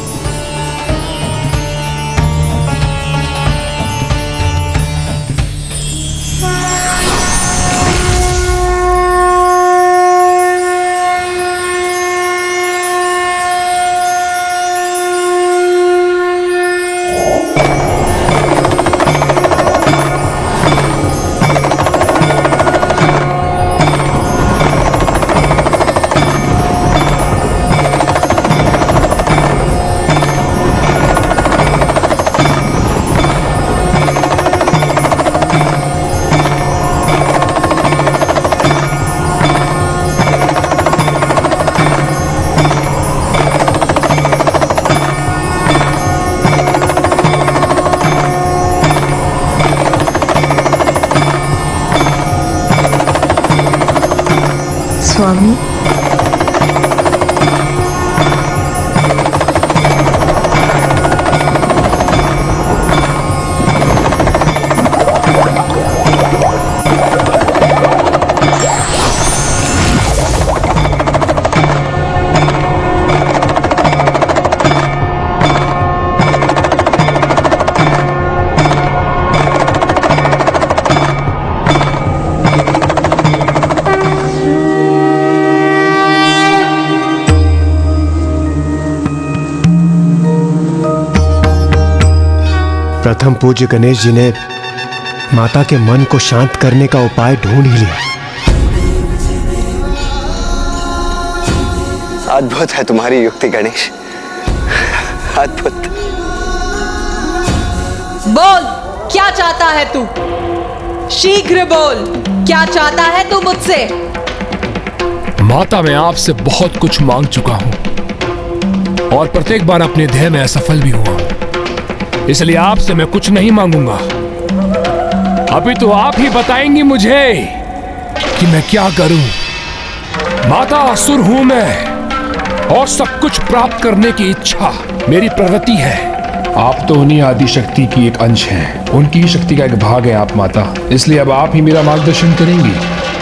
स्वामी, प्रथम पूज्य गणेश जी ने माता के मन को शांत करने का उपाय ढूंढ ही लिया। अद्भुत है तुम्हारी युक्ति गणेश, अद्भुत। बोल, क्या चाहता है तू? शीघ्र बोल, क्या चाहता है तू मुझसे? माता, मैं आपसे बहुत कुछ मांग चुका हूं और प्रत्येक बार अपने ध्येय में असफल भी हुआ हूं, इसलिए आपसे मैं कुछ नहीं मांगूंगा। अभी तो आप ही बताएंगी मुझे कि मैं क्या करूं। माता, असुर हूं मैं और सब कुछ प्राप्त करने की इच्छा मेरी प्रवृत्ति है। आप तो उन्हीं आदि शक्ति की एक अंश हैं, उनकी ही शक्ति का एक भाग है आप माता, इसलिए अब आप ही मेरा मार्गदर्शन करेंगी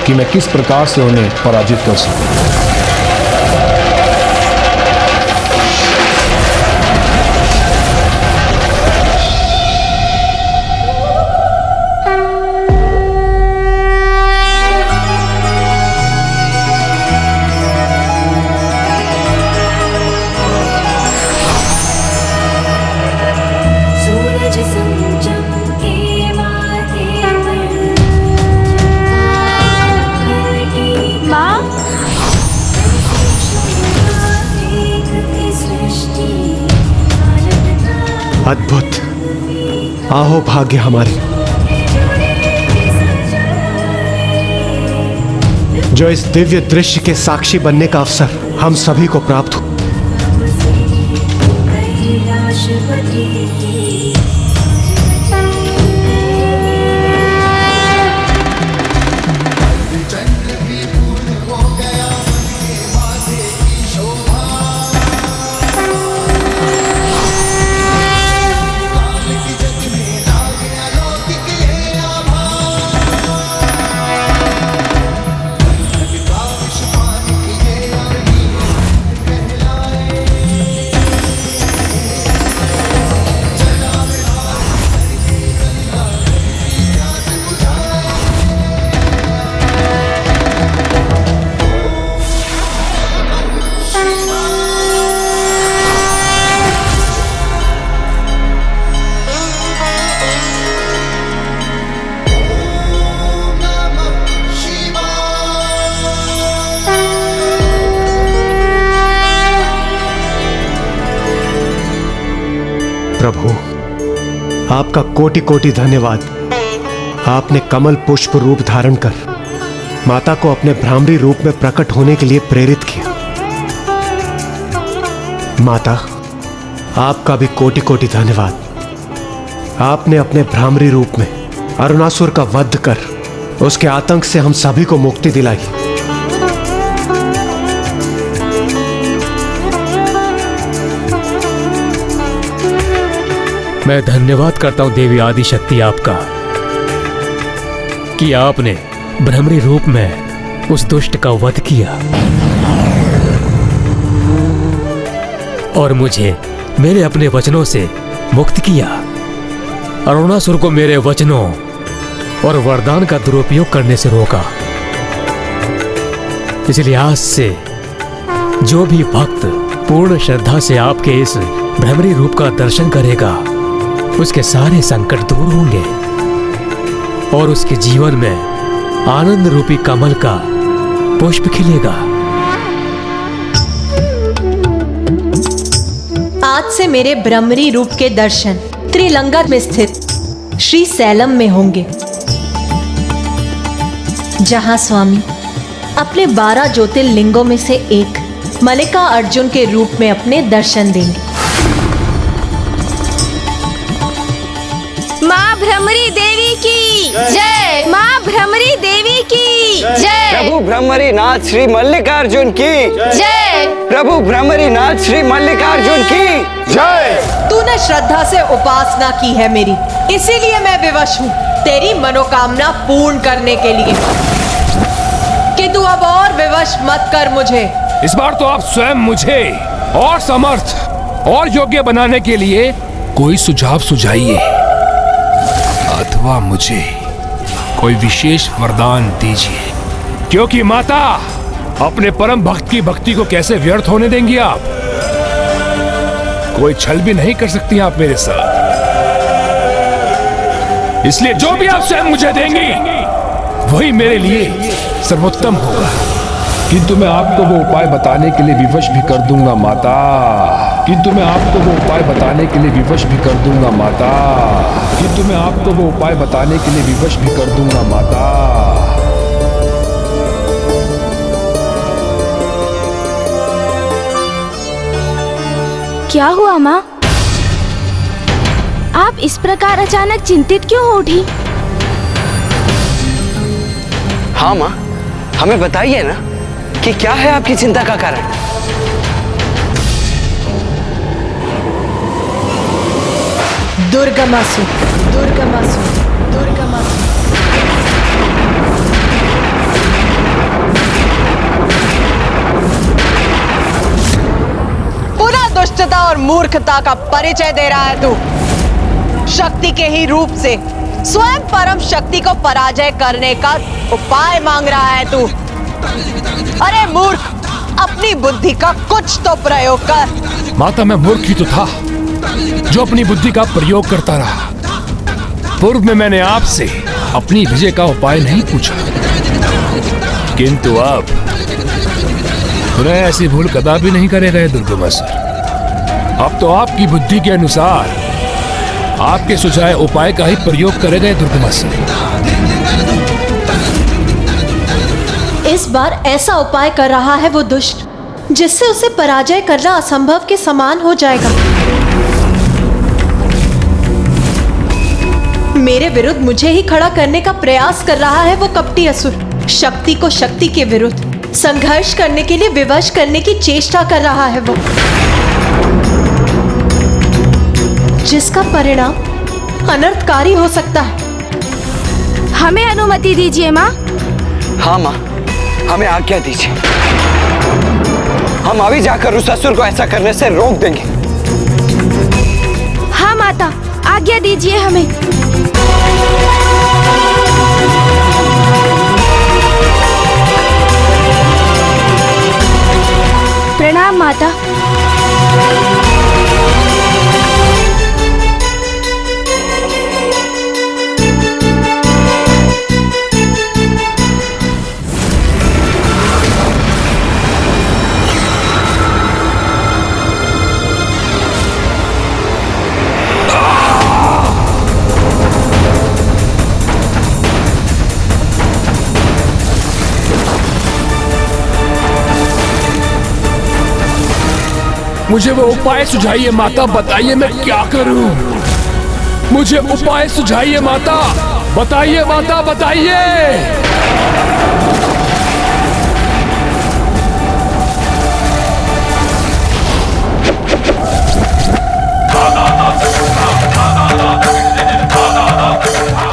कि मैं किस प्रकार से उन्हें पराजित कर सकूं। अद्भुत, आहो भाग्य हमारे, जो इस दिव्य दृश्य के साक्षी बनने का अवसर हम सभी को प्राप्त हो। प्रभु, आपका कोटि कोटि धन्यवाद। आपने कमल पुष्प रूप धारण कर माता को अपने भ्रामरी रूप में प्रकट होने के लिए प्रेरित किया। माता, आपका भी कोटि कोटि धन्यवाद। आपने अपने भ्रामरी रूप में अरुणासुर का वध कर उसके आतंक से हम सभी को मुक्ति दिलाई। मैं धन्यवाद करता हूं देवी आदिशक्ति आपका कि आपने भ्रमरी रूप में उस दुष्ट का वध किया और मुझे मेरे अपने वचनों से मुक्त किया। अरुणासुर को मेरे वचनों और वरदान का दुरुपयोग करने से रोका। इसलिए आज से जो भी भक्त पूर्ण श्रद्धा से आपके इस भ्रमरी रूप का दर्शन करेगा उसके सारे संकट दूर होंगे और उसके जीवन में आनंद रूपी कमल का पुष्प खिलेगा। आज से मेरे भ्रमरी रूप के दर्शन त्रिलंगा में स्थित श्री सैलम में होंगे, जहां स्वामी अपने 12 ज्योतिर्लिंगों में से एक मल्लिका अर्जुन के रूप में अपने दर्शन देंगे। माँ भ्रमरी देवी की जय। माँ भ्रमरी देवी की जय। प्रभु भ्रमरी नाथ श्री मल्लिकार्जुन की जय। प्रभु भ्रमरी नाथ श्री मल्लिकार्जुन की जय। तूने श्रद्धा से उपासना की है मेरी, इसीलिए मैं विवश हूँ तेरी मनोकामना पूर्ण करने के लिए, कि तू अब और विवश मत कर मुझे। इस बार तो आप स्वयं मुझे और समर्थ और योग्य बनाने के लिए कोई सुझाव सुझाइए अथवा मुझे कोई विशेष वरदान दीजिए, क्योंकि माता अपने परम भक्त की भक्ति को कैसे व्यर्थ होने देंगी आप? कोई छल भी नहीं कर सकती आप मेरे साथ, इसलिए जो भी आप स्वयं मुझे देंगी वही मेरे लिए सर्वोत्तम होगा। किंतु मैं आपको वो उपाय बताने के लिए विवश भी कर दूंगा माता। किंतु मैं आपको वो उपाय बताने के लिए विवश भी कर दूंगा माता। किंतु मैं आपको वो उपाय बताने के लिए विवश भी कर दूंगा माता। क्या हुआ माँ? आप इस प्रकार अचानक चिंतित क्यों हो उठी? हाँ माँ, हमें बताइए ना कि क्या है आपकी चिंता का कारण। दुर्गमासुर, दुर्गमासुर, दुर्गमासुर। पुनः दुष्टता और मूर्खता का परिचय दे रहा है तू। शक्ति के ही रूप से स्वयं परम शक्ति को पराजय करने का उपाय मांग रहा है तू। अरे मूर्ख, अपनी बुद्धि का कुछ तो प्रयोग कर। माता, मैं मूर्ख ही तो था जो अपनी बुद्धि का प्रयोग करता रहा। पूर्व में मैंने आपसे अपनी विजय का उपाय नहीं पूछा, किंतु अब पुनः ऐसी भूल कदापि नहीं करेगा दुर्गमासुर। अब तो आपकी बुद्धि के अनुसार आपके सुझाए उपाय का ही प्रयोग करेगा दुर्गमासुर। इस बार ऐसा उपाय कर रहा है वो दुष्ट जिससे उसे पराजय करना असंभव के समान हो जाएगा। मेरे विरुद्ध मुझे ही खड़ा करने का प्रयास कर रहा है वो कपटी असुर। शक्ति को शक्ति के विरुद्ध संघर्ष करने के लिए विवश करने की चेष्टा कर रहा है वो, जिसका परिणाम अनर्थकारी हो सकता है। हमें अनुमति दीजिए माँ। हाँ माँ, हमें आज्ञा दीजिए। हम अभी जाकर उस असुर को ऐसा करने से रोक देंगे। हाँ माता, आज्ञा दीजिए हमें। प्रणाम माता। मुझे वो उपाय सुझाइए माता, बताइए मैं क्या करूं। मुझे उपाय सुझाइए माता, बताइए माता, बताइए।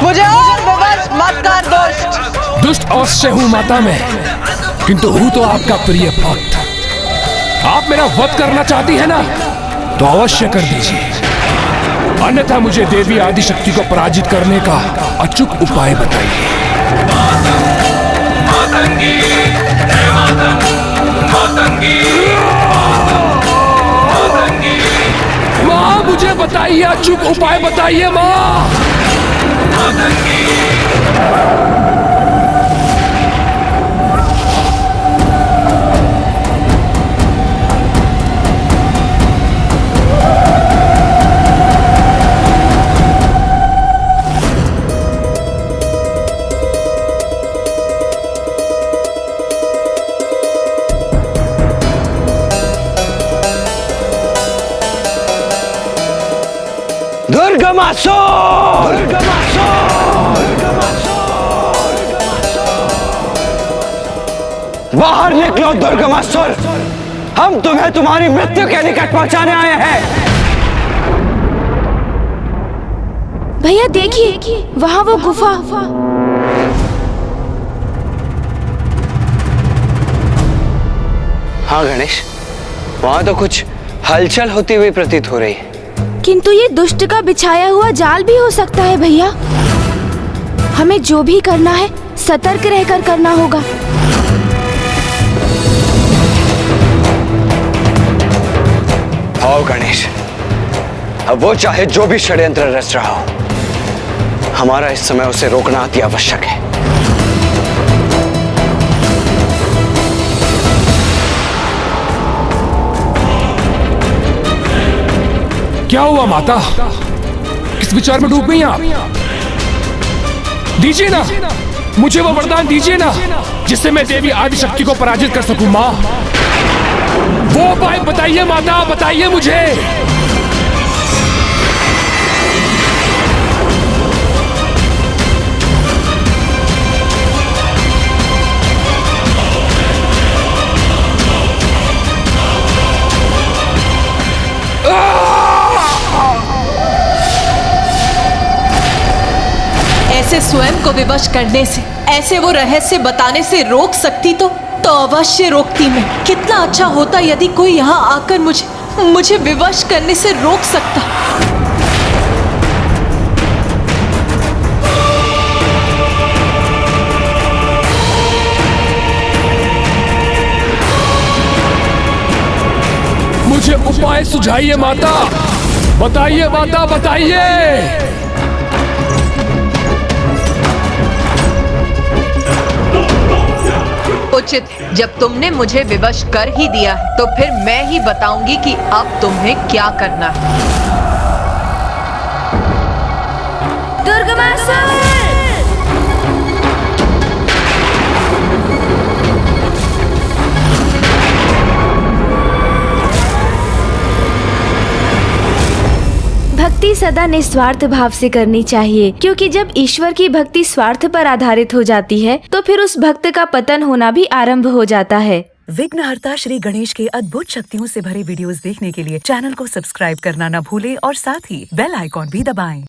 मुझे और विवश मत कर दुष्ट। दुष्ट अवश्य हूं माता मैं, किंतु हूं तो आपका प्रिय भक्त। आप मेरा वध करना चाहती है ना, तो अवश्य कर दीजिए, अन्यथा मुझे देवी आदिशक्ति को पराजित करने का अचूक उपाय बताइए। माँ, मुझे बताइए, अचूक उपाय बताइए माँ। दुर्गमासुर! बाहर निकलो दुर्गमासुर! हम तुम्हें तुम्हारी मृत्यु के निकट पहुंचाने आए हैं। भैया देखिए, वहाँ वो गुफा। हाँ गणेश, वहाँ तो कुछ हलचल होती हुई प्रतीत हो रही है। किंतु ये दुष्ट का बिछाया हुआ जाल भी हो सकता है भैया। हमें जो भी करना है सतर्क रहकर करना होगा। आओ गणेश, अब वो चाहे जो भी षड्यंत्र रच रहा हो, हमारा इस समय उसे रोकना अति आवश्यक है। क्या हुआ माता? किस विचार में डूब गई आप? दीजिए ना, मुझे वो वरदान दीजिए ना, जिससे मैं देवी आदिशक्ति को पराजित कर सकूं। माँ, वो उपाय बताइए माता, बताइए मुझे। ऐसे स्वयं को विवश करने से, ऐसे वो रहस्य बताने से रोक सकती तो अवश्य रोकती मैं। कितना अच्छा होता यदि कोई यहाँ आकर मुझे विवश करने से रोक सकता। मुझे उपाय सुझाइए माता, बताइए माता, बताइए। उचित, जब तुमने मुझे विवश कर ही दिया है तो फिर मैं ही बताऊंगी कि अब तुम्हें क्या करना है। दुर्गमासुर! भक्ति सदा निस्वार्थ भाव से करनी चाहिए, क्योंकि जब ईश्वर की भक्ति स्वार्थ पर आधारित हो जाती है तो फिर उस भक्त का पतन होना भी आरंभ हो जाता है। विघ्नहर्ता श्री गणेश के अद्भुत शक्तियों से भरे वीडियोस देखने के लिए चैनल को सब्सक्राइब करना न भूलें और साथ ही बेल आइकॉन भी दबाएं।